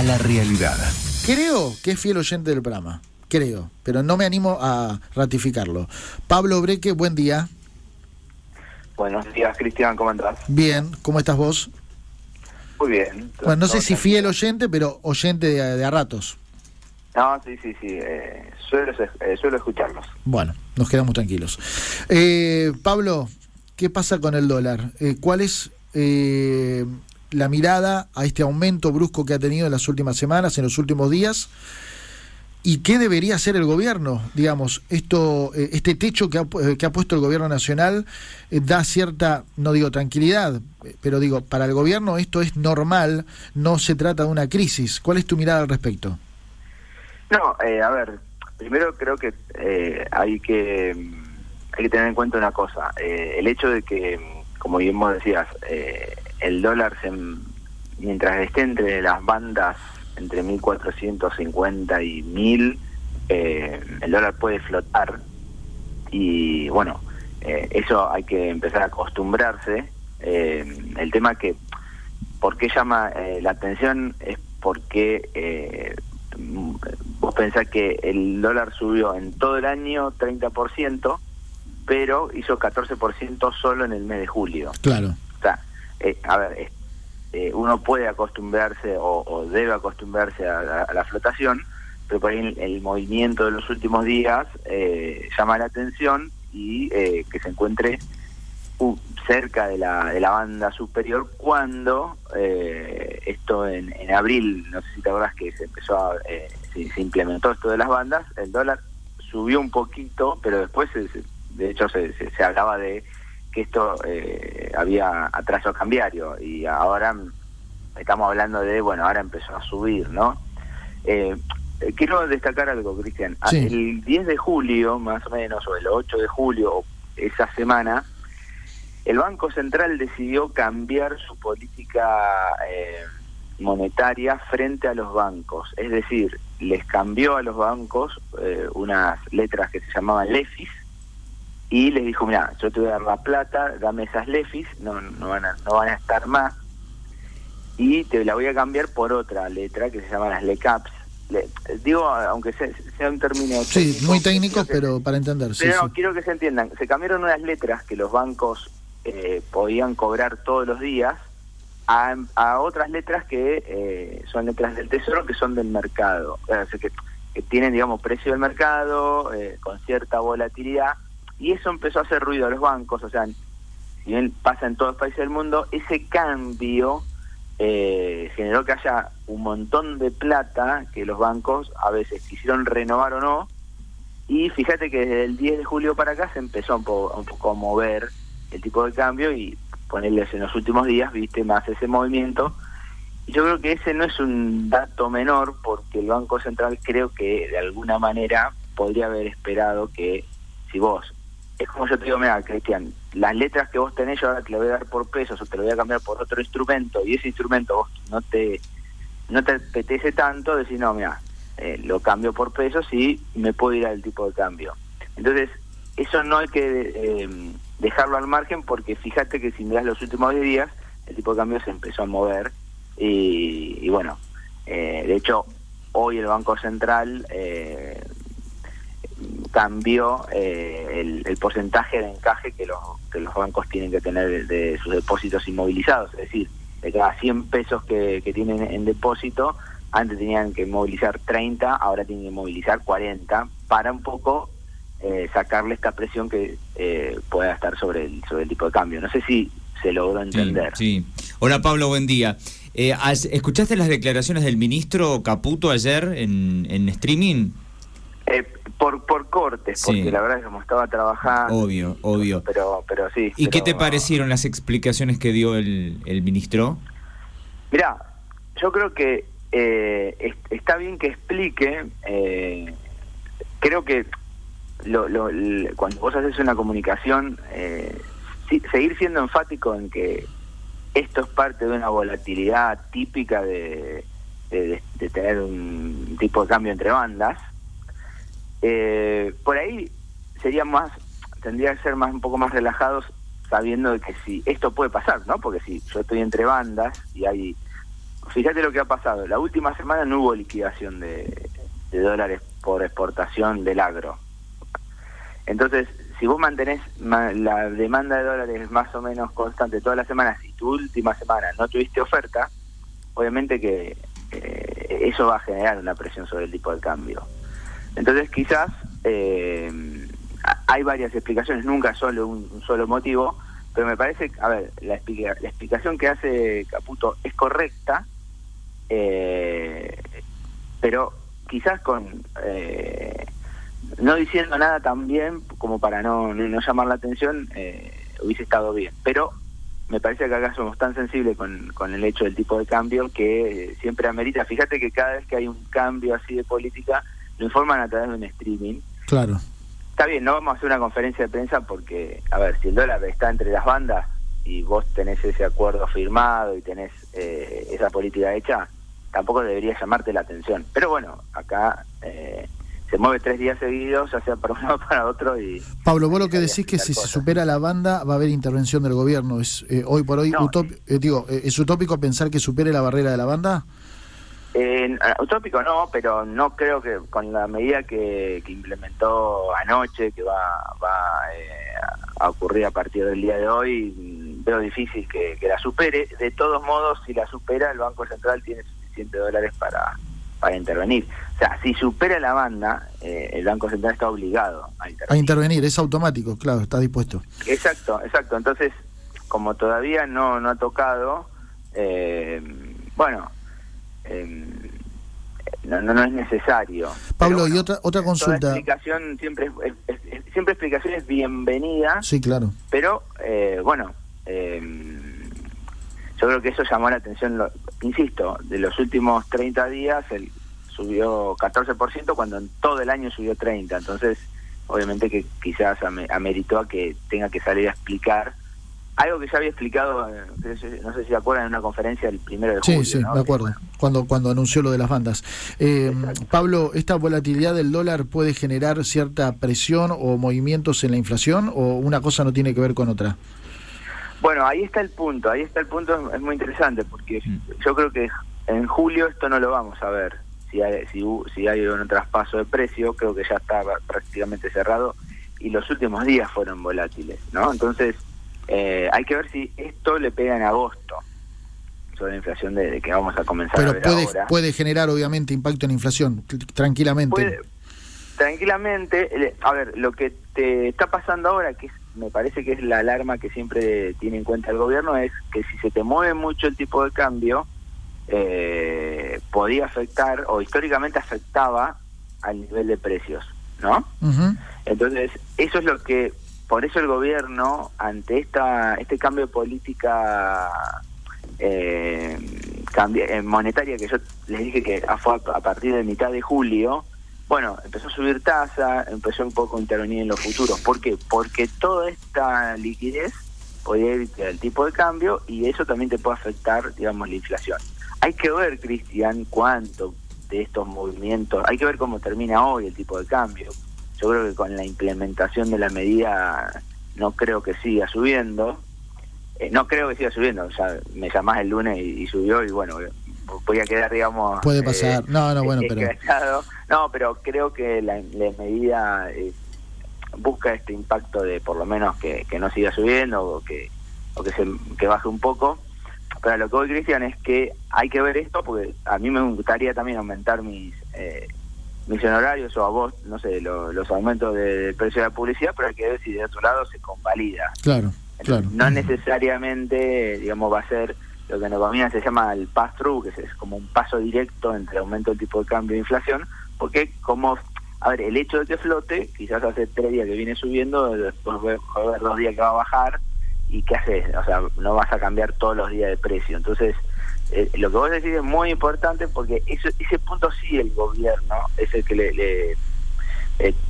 a la realidad. Creo que es fiel oyente del programa, creo, pero no me animo a ratificarlo. Pablo Breque, buen día. Buenos días, Cristian, ¿cómo andás? Bien, ¿cómo estás vos? Muy bien. Bueno, no sé si fiel oyente, pero oyente de a ratos. No, sí, suelo escucharlos. Bueno, nos quedamos tranquilos. Pablo, ¿qué pasa con el dólar? ¿Cuál es la mirada a este aumento brusco que ha tenido en las últimas semanas, en los últimos días? ¿Y qué debería hacer el gobierno? Digamos, este techo que ha puesto el gobierno nacional da cierta, no digo tranquilidad, pero digo, para el gobierno esto es normal, no se trata de una crisis. ¿Cuál es tu mirada al respecto? No, a ver, primero creo que hay que tener en cuenta una cosa. El hecho de que, como bien vos decías, el dólar, mientras esté entre las bandas entre 1.450 y 1.000, el dólar puede flotar y bueno, eso hay que empezar a acostumbrarse. El tema que, ¿por qué llama la atención? Es porque vos pensás que el dólar subió en todo el año 30%, pero hizo 14% solo en el mes de julio. Claro. O sea, a ver, uno puede acostumbrarse o debe acostumbrarse a la flotación, pero por ahí el movimiento de los últimos días llama la atención y que se encuentre cerca de la banda superior cuando esto en abril, no sé si te acuerdas que se empezó se implementó esto de las bandas, el dólar subió un poquito, pero después de hecho se hablaba de que esto había atraso cambiario y ahora estamos hablando de, bueno, ahora empezó a subir, ¿no? Quiero destacar algo, Cristian. Sí. El 10 de julio, más o menos, o el 8 de julio, esa semana, el Banco Central decidió cambiar su política monetaria frente a los bancos. Es decir, les cambió a los bancos unas letras que se llamaban LEFIs, y les dijo, mira, yo te voy a dar la plata, dame esas LEFIs, no van a estar más, y te la voy a cambiar por otra letra que se llama las LECAPs. Digo, aunque sea un término sí, técnico, muy técnico, pero para entender. Pero sí, no, sí. quiero que se entiendan. Se cambiaron unas letras que los bancos podían cobrar todos los días a otras letras que son letras del Tesoro, que son del mercado. O sea, que tienen, digamos, precio del mercado, con cierta volatilidad. Y eso empezó a hacer ruido a los bancos. O sea, si bien pasa en todos los países del mundo, ese cambio generó que haya un montón de plata que los bancos a veces quisieron renovar o no. Y fíjate que desde el 10 de julio para acá se empezó un poco a mover el tipo de cambio, y ponerles en los últimos días, viste, más ese movimiento. Y yo creo que ese no es un dato menor, porque el Banco Central creo que de alguna manera podría haber esperado que, si vos, es como yo te digo, mira, Cristian, las letras que vos tenés yo ahora te las voy a dar por pesos o te lo voy a cambiar por otro instrumento, y ese instrumento vos no te apetece tanto, decís, no, mira, lo cambio por pesos y me puedo ir al tipo de cambio. Entonces, eso no hay que dejarlo al margen, porque fíjate que si mirás los últimos 10 días, el tipo de cambio se empezó a mover y bueno, de hecho, hoy el Banco Central cambió el porcentaje de encaje que los bancos tienen que tener de sus depósitos inmovilizados. Es decir, de cada 100 pesos que tienen en depósito, antes tenían que movilizar 30, ahora tienen que movilizar 40, para un poco sacarle esta presión que pueda estar sobre el tipo de cambio. No sé si se logró entender. Sí. Hola Pablo, buen día. ¿Escuchaste las declaraciones del ministro Caputo ayer en streaming? Por cortes, Sí. porque la verdad es que como estaba trabajando. Obvio. Pero sí. ¿Y qué te parecieron las explicaciones que dio el ministro? Mirá, yo creo que está bien que explique. Creo que cuando vos haces una comunicación, seguir siendo enfático en que esto es parte de una volatilidad típica de tener un tipo de cambio entre bandas. Por ahí tendría que ser un poco más relajados, sabiendo de que si esto puede pasar, ¿no? Porque si yo estoy entre bandas y hay fíjate lo que ha pasado. La última semana no hubo liquidación de dólares por exportación del agro. Entonces, si vos mantenés la demanda de dólares más o menos constante todas las semanas y tu última semana no tuviste oferta, obviamente que eso va a generar una presión sobre el tipo de cambio. Entonces, quizás hay varias explicaciones, nunca solo un solo motivo, pero me parece, a ver, la explicación que hace Caputo es correcta, pero quizás con no diciendo nada tan bien como para no llamar la atención, hubiese estado bien. Pero me parece que acá somos tan sensibles con el hecho del tipo de cambio que siempre amerita. Fíjate que cada vez que hay un cambio así de política, lo informan a través de un streaming. Claro. Está bien, no vamos a hacer una conferencia de prensa porque, a ver, si el dólar está entre las bandas y vos tenés ese acuerdo firmado y tenés esa política hecha, tampoco debería llamarte la atención. Pero bueno, acá se mueve 3 días seguidos, ya sea para uno o para otro. Y Pablo, vos lo que decís que si se supera la banda va a haber intervención del gobierno. ¿Es hoy por hoy no, es utópico pensar que supere la barrera de la banda? Utópico no, pero no creo que con la medida que implementó anoche, que va a ocurrir a partir del día de hoy, veo difícil que la supere. De todos modos, si la supera, el Banco Central tiene suficientes dólares para intervenir. O sea, si supera la banda, el Banco Central está obligado a intervenir. A intervenir, es automático, claro, está dispuesto. Exacto. Entonces, como todavía no ha tocado, no es necesario. Pablo, bueno, y otra consulta. Toda explicación siempre explicación es bienvenida. Sí, claro. Pero yo creo que eso llamó la atención. Insisto, de los últimos 30 días subió 14% cuando en todo el año subió 30%. Entonces, obviamente que quizás ameritó a que tenga que salir a explicar algo que ya había explicado, no sé si se acuerdan, en una conferencia el 1 de julio. Sí, ¿no? me acuerdo, cuando anunció lo de las bandas. Pablo, ¿esta volatilidad del dólar puede generar cierta presión o movimientos en la inflación o una cosa no tiene que ver con otra? Bueno, ahí está el punto, es muy interesante porque yo creo que en julio esto no lo vamos a ver. Si hay un traspaso de precio, creo que ya está prácticamente cerrado y los últimos días fueron volátiles, ¿no? Entonces, hay que ver si esto le pega en agosto sobre la inflación de que vamos a comenzar a ver ahora. Puede generar obviamente impacto en la inflación, tranquilamente. Tranquilamente. A ver, lo que te está pasando ahora, que me parece que es la alarma que siempre tiene en cuenta el gobierno, es que si se te mueve mucho el tipo de cambio, podía afectar, o históricamente afectaba al nivel de precios, ¿no? Uh-huh. Entonces, eso es lo que... Por eso el gobierno, ante este cambio de política monetaria que yo les dije que fue a partir de mitad de julio, bueno, empezó a subir tasa, empezó un poco a intervenir en los futuros. ¿Por qué? Porque toda esta liquidez podía ir al tipo de cambio y eso también te puede afectar, digamos, la inflación. Hay que ver, Cristian, cuánto de estos movimientos, hay que ver cómo termina hoy el tipo de cambio. Yo creo que con la implementación de la medida no creo que siga subiendo. O sea, me llamás el lunes y subió y bueno, voy a quedar, digamos... Puede pasar, pero... No, pero creo que la medida busca este impacto de por lo menos que no siga subiendo o que baje un poco. Pero lo que voy, Cristian, es que hay que ver esto porque a mí me gustaría también aumentar mis honorarios o a vos, no sé, los aumentos del precio de la publicidad, pero hay que ver si de otro lado se convalida. Claro. No necesariamente, digamos, va a ser lo que en economía se llama el pass-through, que es como un paso directo entre aumento del tipo de cambio e inflación, porque el hecho de que flote, quizás hace 3 días que viene subiendo, después va a haber 2 días que va a bajar, y ¿qué haces? O sea, no vas a cambiar todos los días de precio. Entonces, lo que vos decís es muy importante porque ese punto sí el gobierno es el que le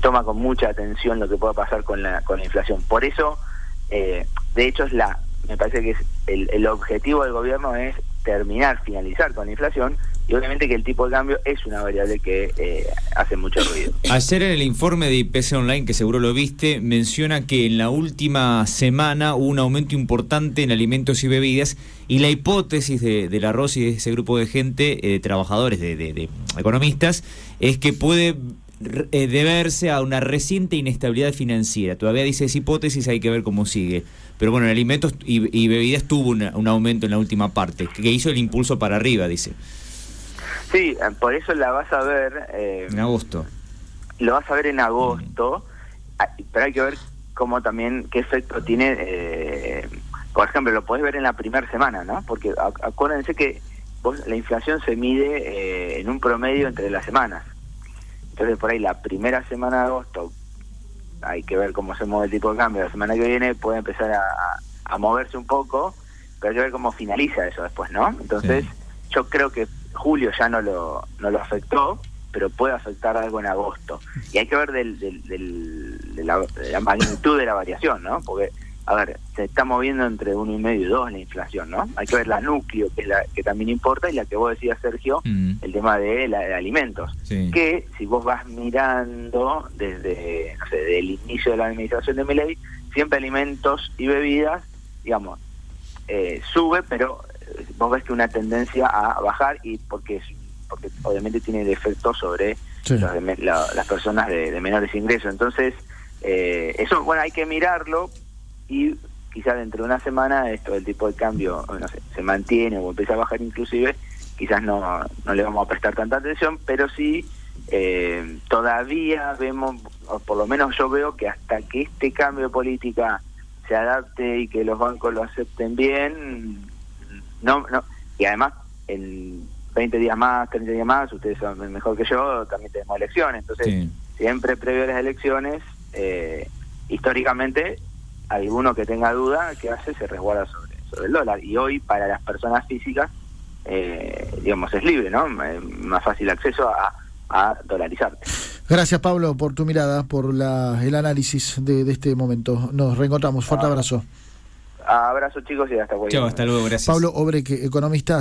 toma con mucha atención lo que pueda pasar con la inflación. Por eso, de hecho, me parece que es el objetivo del gobierno es finalizar con la inflación y obviamente que el tipo de cambio es una variable que hace mucho ruido. Ayer en el informe de IPC Online, que seguro lo viste, menciona que en la última semana hubo un aumento importante en alimentos y bebidas, y la hipótesis de la Rossi y de ese grupo de gente, trabajadores, de economistas, es que puede deberse a una reciente inestabilidad financiera. Todavía dice esa hipótesis, hay que ver cómo sigue. Pero bueno, en alimentos y bebidas tuvo un aumento en la última parte, que hizo el impulso para arriba, dice. Sí, por eso la vas a ver... en agosto. Lo vas a ver en agosto, pero hay que ver cómo también, qué efecto tiene... por ejemplo, lo podés ver en la primera semana, ¿no? Porque acuérdense que la inflación se mide en un promedio entre las semanas. Entonces, por ahí, la primera semana de agosto, hay que ver cómo se mueve el tipo de cambio. La semana que viene puede empezar a moverse un poco, pero hay que ver cómo finaliza eso después, ¿no? Entonces, yo creo que julio ya no lo afectó, pero puede afectar algo en agosto. Y hay que ver de la magnitud de la variación, ¿no? Porque, a ver, se está moviendo entre 1,5 y 2 la inflación, ¿no? Hay que ver la núcleo, que es la que también importa, y la que vos decías, Sergio, el tema de alimentos. Sí. Que si vos vas mirando desde, no sé, desde el inicio de la administración de Milei, siempre alimentos y bebidas, digamos, sube, pero vos ves que una tendencia a bajar, y porque obviamente tiene el efecto sobre las personas de menores ingresos. Entonces, eso, bueno, hay que mirarlo, y quizás dentro de una semana esto del tipo de cambio, no sé, se mantiene o empieza a bajar inclusive, quizás no le vamos a prestar tanta atención, pero sí todavía vemos, o por lo menos yo veo que hasta que este cambio de política se adapte y que los bancos lo acepten bien, no, y además en 20 días más, 30 días más, ustedes saben mejor que yo, también tenemos elecciones, entonces siempre previo a las elecciones, históricamente, alguno que tenga duda, ¿qué hace? Se resguarda sobre el dólar, y hoy para las personas físicas, digamos, es libre, ¿no? Más fácil acceso a dolarizarte. Gracias, Pablo, por tu mirada, por el análisis de este momento. Nos reencontramos. Fuerte abrazo. Abrazo, chicos, y hasta luego. Chao, hasta luego, gracias. Pablo Obreque, economista.